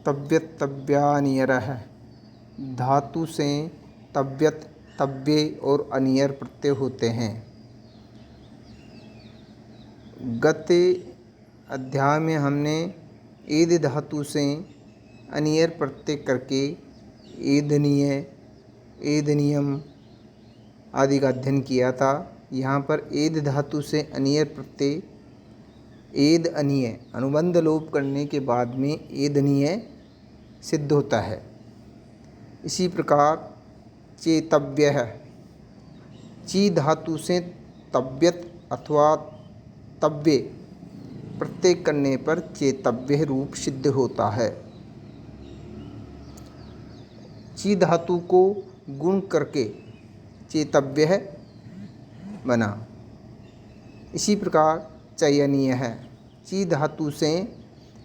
तव्यत तव्यानियरः। धातु से तव्यत तव्ये और अनियर प्रत्यय होते हैं। गत अध्याय में हमने ईद धातु से अनियर प्रत्यय करके ईदनीय, ईदनियम आदि का अध्ययन किया था। यहाँ पर ईद धातु से अनियर प्रत्यय ईद अनीय अनुबंध लोप करने के बाद में ईदनीय सिद्ध होता है। इसी प्रकार चेतव्य है, ची धातु से तव्यत अथवा तव्ये प्रत्यय करने पर चेतव्य रूप सिद्ध होता है। ची धातु को गुण करके चेतव्य बना। इसी प्रकार चयनीय है, ची धातु से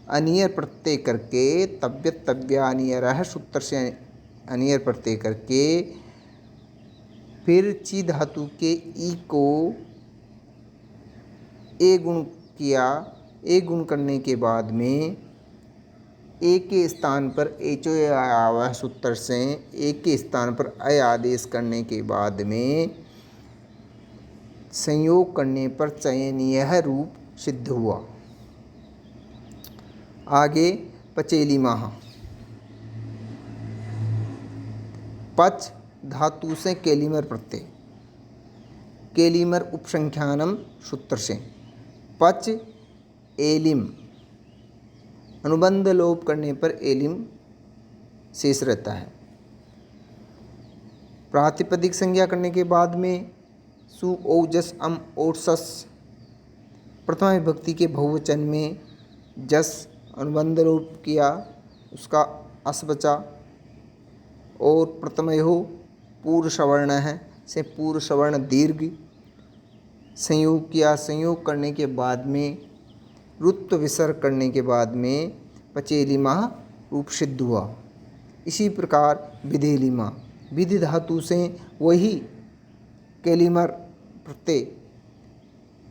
अनियर प्रत्यय करके तव्यत तव्यानियर सूत्र से अनियर प्रत्यय करके फिर ची धातु के ई को ए गुण किया। ए गुण करने के बाद में ए के स्थान पर एचो आया सूत्र से ए के स्थान पर अय आदेश करने के बाद में संयोग करने पर चयनीय रूप सिद्ध हुआ। आगे पचेली माह। पच धातु से केलिमर प्रत्यय, केलिमर उपसंख्यानम सूत्र से पच एलिम अनुबंध लोप करने पर एलिम शेष रहता है। प्रातिपदिक संज्ञा करने के बाद में सु औजस अम ओट्सस प्रथमा विभक्ति के बहुवचन में जस अनुबंध लोप किया, उसका अस बचा और प्रथमयो पूर्व सवर्ण है से पूर्व सवर्ण दीर्घ संयोग किया। संयोग करने के बाद में रुत्व विसर्ग करने के बाद में पचेलिमा रूप सिद्ध हुआ। इसी प्रकार विधेलिमा, विधि धातु से वही केलिमर प्रत्यय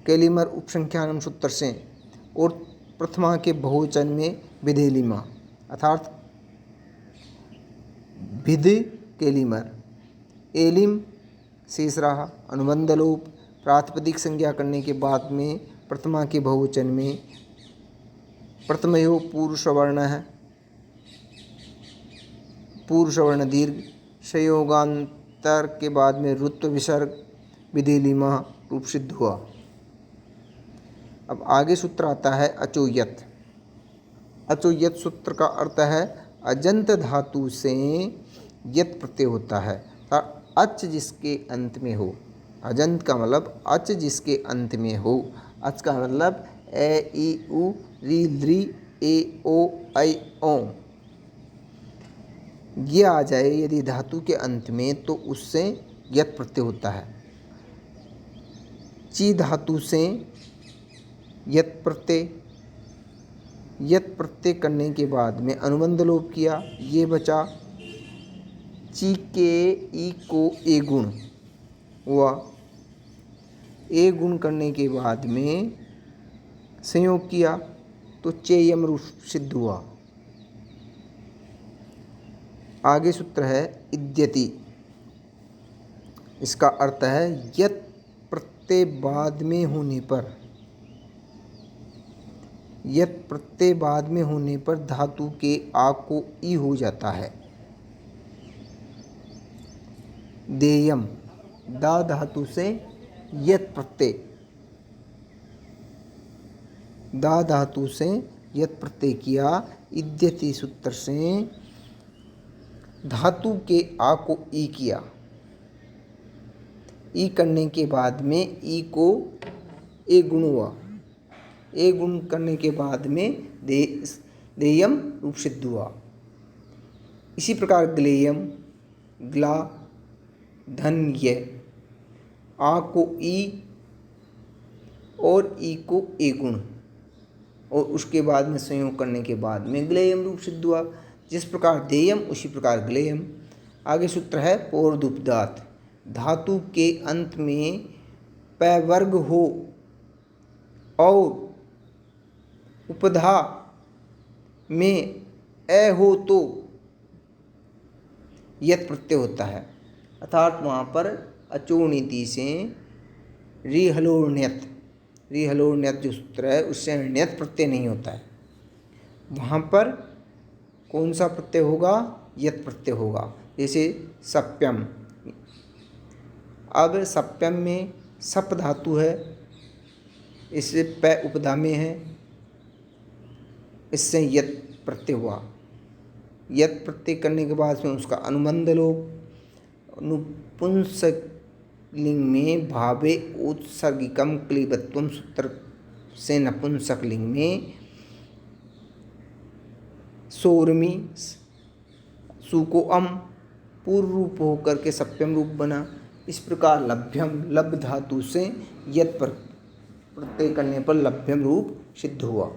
केलिमर उपसंख्यानम सूत्र से और प्रथमा के बहुवचन में विधेलिमा अर्थात विधि केलिमर। एलिम शेष रहा, अनुबंध लोप। प्रातिपदिक संज्ञा करने के बाद में प्रथमा के बहुवचन में प्रथमयो पूर्व सवर्ण है, पूर्व सवर्ण दीर्घ संयोगांतर के बाद में रुत्व विसर्ग विधेलिमा रूप सिद्ध हुआ। अब आगे सूत्र आता है अचोयत। अचोयत सूत्र का अर्थ है अजंत धातु से यत प्रत्यय होता है, अच जिसके अंत में हो। अजंत का मतलब अच जिसके अंत में हो। अच का मतलब ए ई उ री ली ए ओ ऐ ओ। ये आ जाए यदि धातु के अंत में तो उससे यत प्रत्यय होता है। ची धातु से यत प्रत्यय, यत प्रत्यय करने के बाद में अनुबंध लोप किया, ये बचा। ची के ई को ए गुण हुआ। ए गुण करने के बाद में संयोग किया तो चेयम रूप सिद्ध हुआ। आगे सूत्र है इद्यति। इसका अर्थ है यत प्रत्यय बाद में होने पर, यत प्रत्यय बाद में होने पर धातु के आ को ई हो जाता है। देयम, दा धातु से यत प्रत्यय, दा धातु से यत प्रत्यय किया। इद्यति सूत्र से धातु के आ को ई किया। ई करने के बाद में ई को ए गुण हुआ। ए गुण करने के बाद में देयम रूप सिद्ध हुआ। इसी प्रकार ग्लेयम, ग्ला, धन्य, आ को ई और ई को ए गुण और उसके बाद में संयोग करने के बाद में ग्लेयम रूप सिद्ध हुआ। जिस प्रकार देयम उसी प्रकार ग्लेयम। आगे सूत्र है पोर्दुपदात। धातु के अंत में पै वर्ग हो और उपधा में ए हो तो यत प्रत्यय होता है, अर्थात वहाँ पर अचोनीति से रिहलोर्ण्यत जो सूत्र है उससे ण्यत प्रत्यय नहीं होता है। वहाँ पर कौन सा प्रत्यय होगा? यत प्रत्यय होगा। जैसे सप्यम, अब सप्यम में सप धातु है, इससे प उपधा में है, इससे यत प्रत्यय हुआ। यत प्रत्यय करने के बाद में उसका अनुबंध लोप। अनुपुंसक लिंग में भावे उत्सर्गिकम क्लीबत्वम सूत्र से नपुंसक लिंग में सोर्मी सु को अम पूर्व रूप होकर के सप्यम रूप बना। इस प्रकार लभ्यम लब धातु से यत प्रत्यय करने पर लभ्यम रूप सिद्ध हुआ।